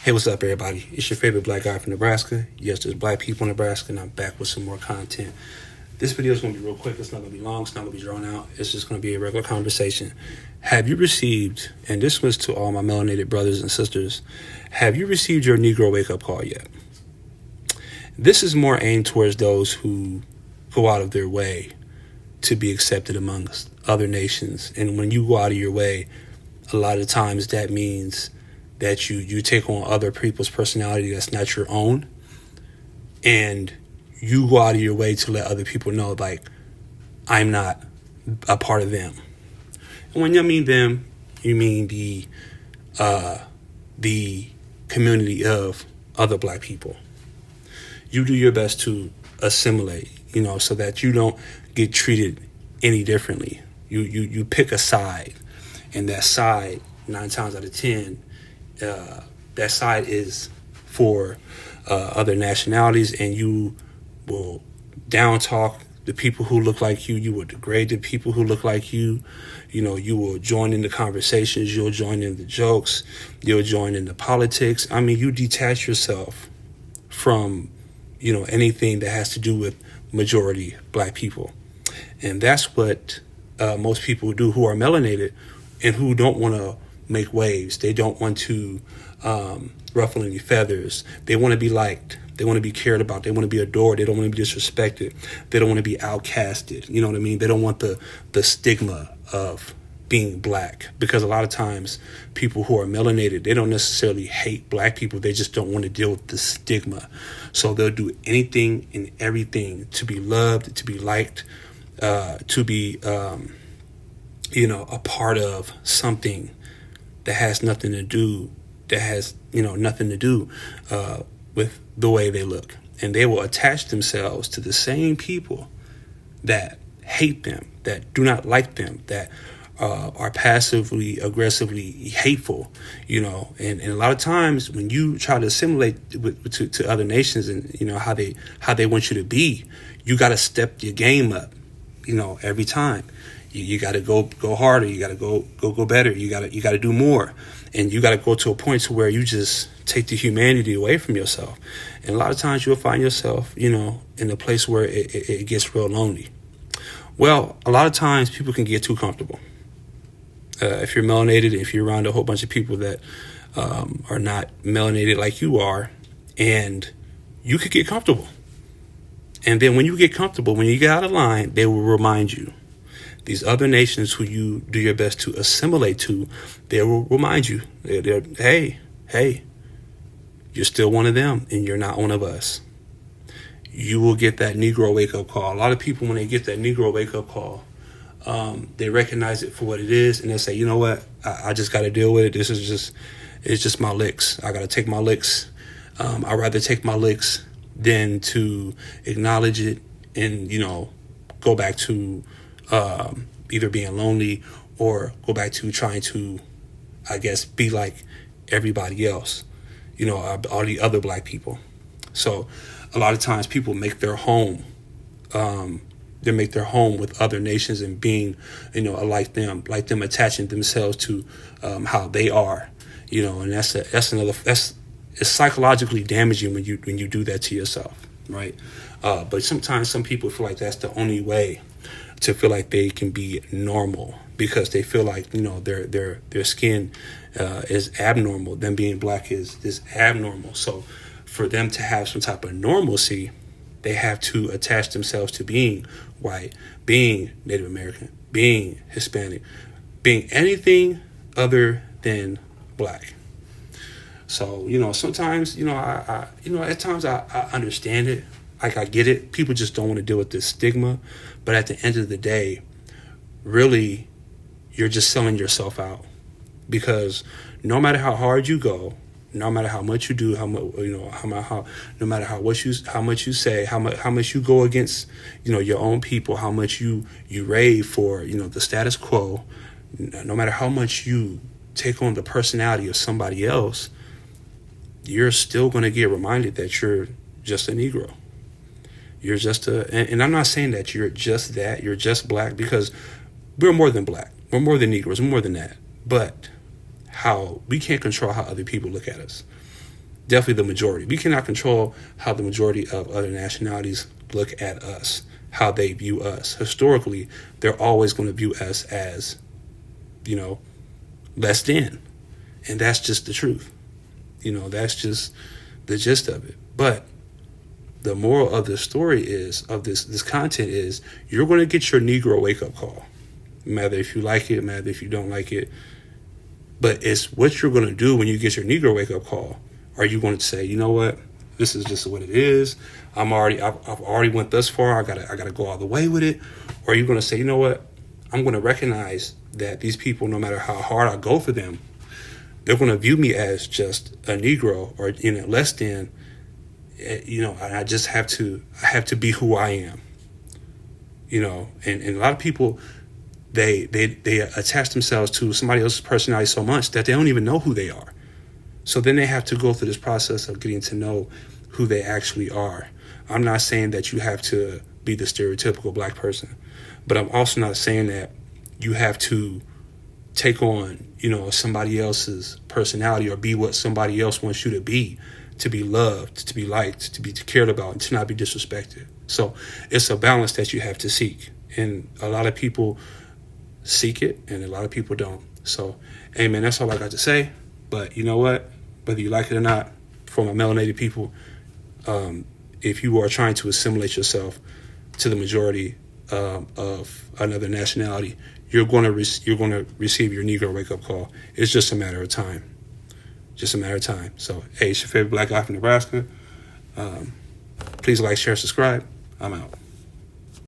Hey, what's up, everybody? It's your favorite black guy from Nebraska. Yes, there's black people in Nebraska, and I'm back with some more content. This video is going to be real quick. It's not going to be long. It's not going to be drawn out. It's just going to be a regular conversation. Have you received, and this was to all my melanated brothers and sisters, have you received your Negro wake-up call yet? This is more aimed towards those who go out of their way to be accepted amongst other nations. And when you go out of your way, a lot of times that means that you take on other people's personality that's not your own, and you go out of your way to let other people know, like, I'm not a part of them. And when you mean them, you mean the community of other black people. You do your best to assimilate, so that you don't get treated any differently. You pick a side, and that side, 9 times out of 10, that side is for other nationalities, and you will down talk the people who look like you. You will degrade the people who look like you. You will join in the conversations. You'll join in the jokes. You'll join in the politics. I mean, you detach yourself from, anything that has to do with majority black people. And that's what most people do who are melanated and who don't want to make waves. They don't want to ruffle any feathers. They want to be liked. They want to be cared about. They want to be adored. They don't want to be disrespected. They don't want to be outcasted. You know what I mean? They don't want the stigma of being black, because a lot of times people who are melanated, they don't necessarily hate black people. They just don't want to deal with the stigma. So they'll do anything and everything to be loved, to be liked, to be, a part of something that has nothing to do, with the way they look. And they will attach themselves to the same people that hate them, that do not like them, that are passively, aggressively hateful, and a lot of times when you try to assimilate to other nations and, how they want you to be, you got to step your game up, every time. You got to go harder. You got to go better. You got to do more. And you got to go to a point to where you just take the humanity away from yourself. And a lot of times you'll find yourself, in a place where it gets real lonely. Well, a lot of times people can get too comfortable. If you're melanated, if you're around a whole bunch of people that are not melanated like you are, and you could get comfortable. And then when you get comfortable, when you get out of line, they will remind you. These other nations who you do your best to assimilate to, they will remind you, hey, you're still one of them and you're not one of us. You will get that Negro wake-up call. A lot of people, when they get that Negro wake-up call, they recognize it for what it is, and they say, you know what, I just got to deal with it. It's just my licks. I got to take my licks. I'd rather take my licks than to acknowledge it and, go back to either being lonely or go back to trying to, I guess, be like everybody else, all the other black people. So a lot of times people make their home, they make their home with other nations and being, like them attaching themselves to how they are, and it's psychologically damaging when you do that to yourself, right? But sometimes some people feel like that's the only way to feel like they can be normal, because they feel like, their skin is abnormal. Them being black is abnormal. So for them to have some type of normalcy, they have to attach themselves to being white, being Native American, being Hispanic, being anything other than black. So, sometimes, I at times I understand it. Like, I get it. People just don't want to deal with this stigma. But at the end of the day, really, you're just selling yourself out. Because no matter how hard you go, no matter how much you do, no matter how much you say, how much you go against, your own people, how much you rave for, the status quo, no matter how much you take on the personality of somebody else, you're still going to get reminded that you're just a Negro. You're just and I'm not saying that you're just that, you're just black, because we're more than black. We're more than Negroes. We're more than that. But we can't control how other people look at us. definitely the majority. We cannot control how the majority of other nationalities look at us, how they view us. Historically, they're always going to view us as, less than. And that's just the truth. That's just the gist of it. But the moral of the story is, of this content is, you're going to get your Negro wake-up call. Matter if you like it, matter if you don't like it. But it's what you're going to do when you get your Negro wake-up call. Are you going to say, you know what, this is just what it is. I've already went thus far. I gotta go all the way with it. Or are you going to say, you know what, I'm going to recognize that these people, no matter how hard I go for them, they're going to view me as just a Negro or less than. I just have to be who I am. And a lot of people, they attach themselves to somebody else's personality so much that they don't even know who they are. So then they have to go through this process of getting to know who they actually are. I'm not saying that you have to be the stereotypical black person, but I'm also not saying that you have to take on, somebody else's personality or be what somebody else wants you to be loved, to be liked, to be cared about, and to not be disrespected. So it's a balance that you have to seek. And a lot of people seek it and a lot of people don't. So, hey man, that's all I got to say. But you know what? Whether you like it or not, for my melanated people, if you are trying to assimilate yourself to the majority of another nationality, you're going to receive your Negro wake-up call. It's just a matter of time. Just a matter of time. So, hey, it's your favorite black guy from Nebraska. Please like, share, subscribe. I'm out.